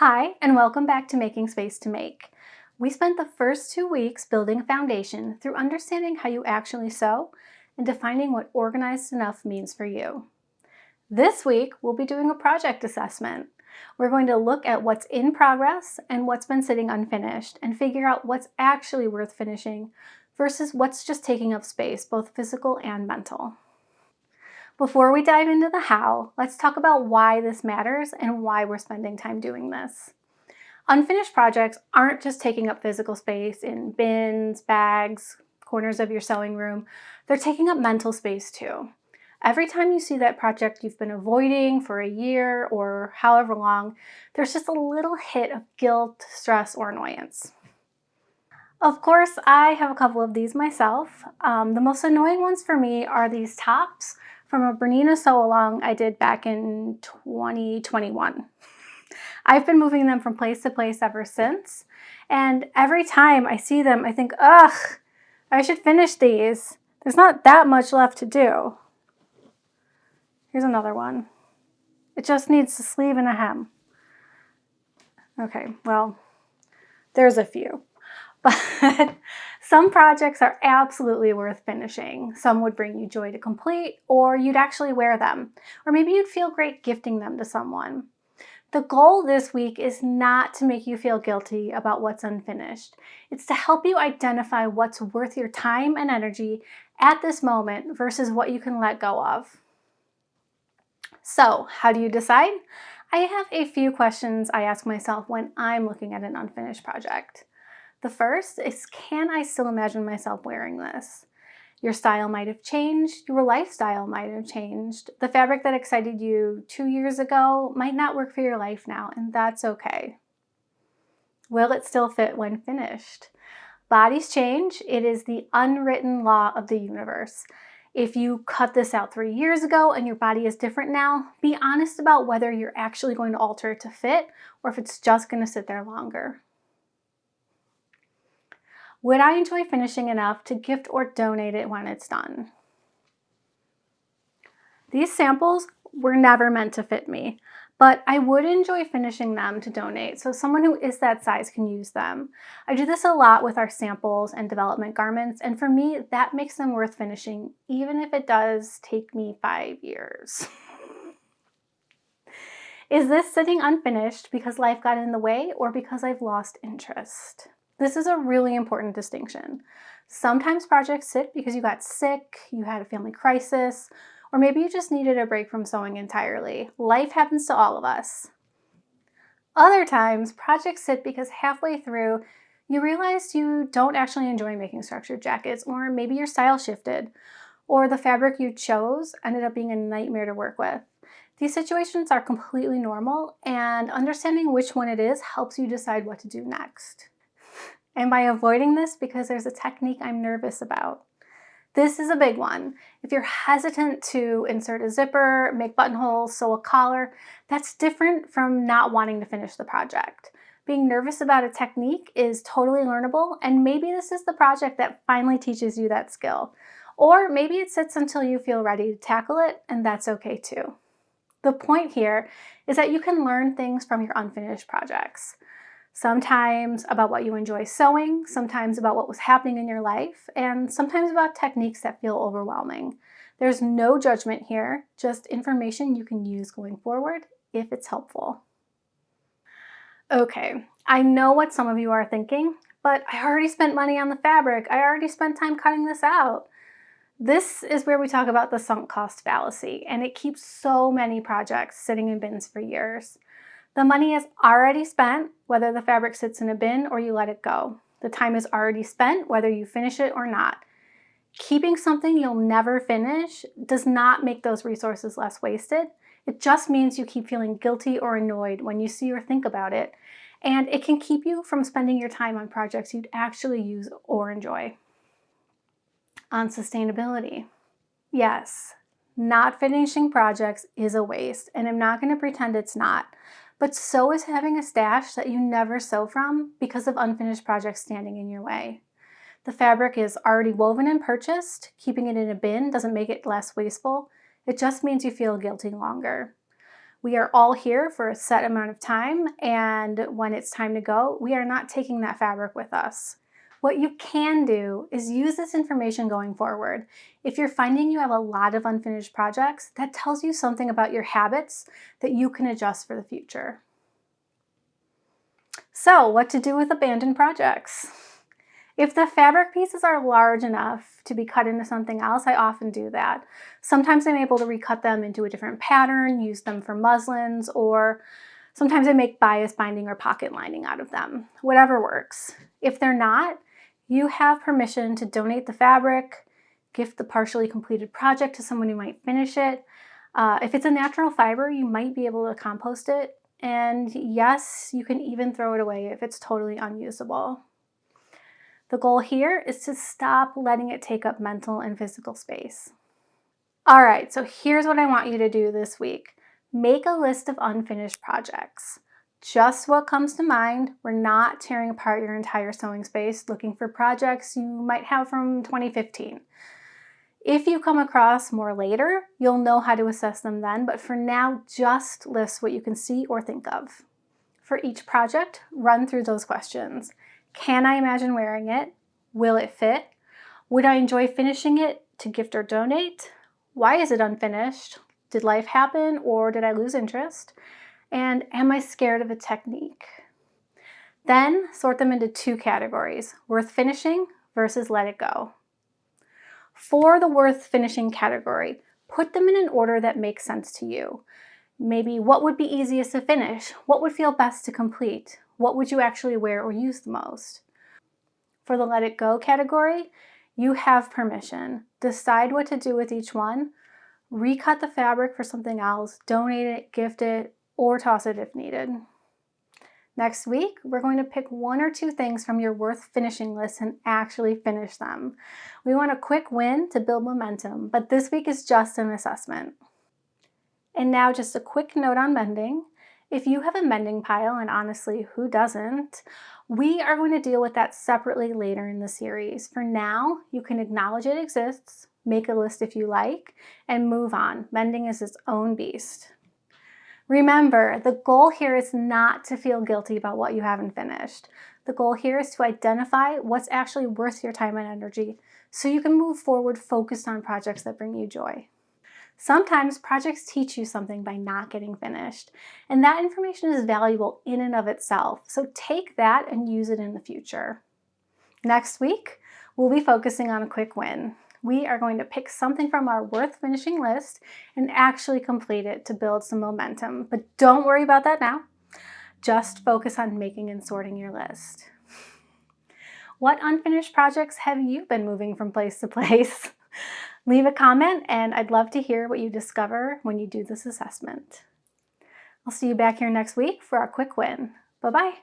Hi, and welcome back to Making Space to Make. We spent the first 2 weeks building a foundation through understanding how you actually sew and defining what organized enough means for you. This week, we'll be doing a project assessment. We're going to look at what's in progress and what's been sitting unfinished and figure out what's actually worth finishing versus what's just taking up space, both physical and mental. Before we dive into the how, let's talk about why this matters and why we're spending time doing this. Unfinished projects aren't just taking up physical space in bins, bags, corners of your sewing room. They're taking up mental space too. Every time you see that project you've been avoiding for a year or however long, there's just a little hit of guilt, stress, or annoyance. Of course, I have a couple of these myself. The most annoying ones for me are these tops from a Bernina sew-along I did back in 2021. I've been moving them from place to place ever since, and every time I see them, I think, ugh, I should finish these. There's not that much left to do. Here's another one. It just needs a sleeve and a hem. Okay, well, there's a few. But some projects are absolutely worth finishing. Some would bring you joy to complete, or you'd actually wear them. Or maybe you'd feel great gifting them to someone. The goal this week is not to make you feel guilty about what's unfinished. It's to help you identify what's worth your time and energy at this moment versus what you can let go of. So, how do you decide? I have a few questions I ask myself when I'm looking at an unfinished project. The first is, can I still imagine myself wearing this? Your style might have changed, your lifestyle might have changed. The fabric that excited you 2 years ago might not work for your life now, and that's okay. Will it still fit when finished? Bodies change. It is the unwritten law of the universe. If you cut this out 3 years ago and your body is different now, be honest about whether you're actually going to alter it to fit or if it's just going to sit there longer. Would I enjoy finishing enough to gift or donate it when it's done? These samples were never meant to fit me, but I would enjoy finishing them to donate so someone who is that size can use them. I do this a lot with our samples and development garments, and for me, that makes them worth finishing, even if it does take me 5 years. Is this sitting unfinished because life got in the way or because I've lost interest? This is a really important distinction. Sometimes projects sit because you got sick, you had a family crisis, or maybe you just needed a break from sewing entirely. Life happens to all of us. Other times, projects sit because halfway through, you realized you don't actually enjoy making structured jackets, or maybe your style shifted, or the fabric you chose ended up being a nightmare to work with. These situations are completely normal, and understanding which one it is helps you decide what to do next. Am I avoiding this because there's a technique I'm nervous about? This is a big one. If you're hesitant to insert a zipper, make buttonholes, sew a collar, that's different from not wanting to finish the project. Being nervous about a technique is totally learnable, and maybe this is the project that finally teaches you that skill. Or maybe it sits until you feel ready to tackle it, and that's okay too. The point here is that you can learn things from your unfinished projects. Sometimes about what you enjoy sewing, sometimes about what was happening in your life, and sometimes about techniques that feel overwhelming. There's no judgment here, just information you can use going forward if it's helpful. Okay, I know what some of you are thinking, but I already spent money on the fabric. I already spent time cutting this out. This is where we talk about the sunk cost fallacy, and it keeps so many projects sitting in bins for years. The money is already spent, whether the fabric sits in a bin or you let it go. The time is already spent, whether you finish it or not. Keeping something you'll never finish does not make those resources less wasted. It just means you keep feeling guilty or annoyed when you see or think about it, and it can keep you from spending your time on projects you'd actually use or enjoy. On sustainability. Yes, not finishing projects is a waste, and I'm not going to pretend it's not. But so is having a stash that you never sew from because of unfinished projects standing in your way. The fabric is already woven and purchased. Keeping it in a bin doesn't make it less wasteful. It just means you feel guilty longer. We are all here for a set amount of time, and when it's time to go, we are not taking that fabric with us. What you can do is use this information going forward. If you're finding you have a lot of unfinished projects, that tells you something about your habits that you can adjust for the future. So, what to do with abandoned projects? If the fabric pieces are large enough to be cut into something else, I often do that. Sometimes I'm able to recut them into a different pattern, use them for muslins, or sometimes I make bias binding or pocket lining out of them. Whatever works. If they're not, you have permission to donate the fabric, gift the partially completed project to someone who might finish it. If it's a natural fiber, you might be able to compost it. And yes, you can even throw it away if it's totally unusable. The goal here is to stop letting it take up mental and physical space. All right, so here's what I want you to do this week. Make a list of unfinished projects. Just what comes to mind. We're not tearing apart your entire sewing space looking for projects you might have from 2015. If you come across more later, you'll know how to assess them then, but for now, just list what you can see or think of. For each project, run through those questions. Can I imagine wearing it? Will it fit? Would I enjoy finishing it to gift or donate? Why is it unfinished? Did life happen or did I lose interest? And am I scared of a technique? Then sort them into two categories, worth finishing versus let it go. For the worth finishing category, put them in an order that makes sense to you. Maybe what would be easiest to finish? What would feel best to complete? What would you actually wear or use the most? For the let it go category, you have permission. Decide what to do with each one. Recut the fabric for something else, donate it, gift it, or toss it if needed. Next week, we're going to pick one or two things from your worth finishing list and actually finish them. We want a quick win to build momentum, but this week is just an assessment. And now just a quick note on mending. If you have a mending pile, and honestly, who doesn't, we are going to deal with that separately later in the series. For now, you can acknowledge it exists, make a list if you like, and move on. Mending is its own beast. Remember, the goal here is not to feel guilty about what you haven't finished. The goal here is to identify what's actually worth your time and energy so you can move forward focused on projects that bring you joy. Sometimes projects teach you something by not getting finished, and that information is valuable in and of itself, so take that and use it in the future. Next week, we'll be focusing on a quick win. We are going to pick something from our worth finishing list and actually complete it to build some momentum, but don't worry about that now. Just focus on making and sorting your list. What unfinished projects have you been moving from place to place? Leave a comment, and I'd love to hear what you discover when you do this assessment. I'll see you back here next week for our quick win. Bye-bye.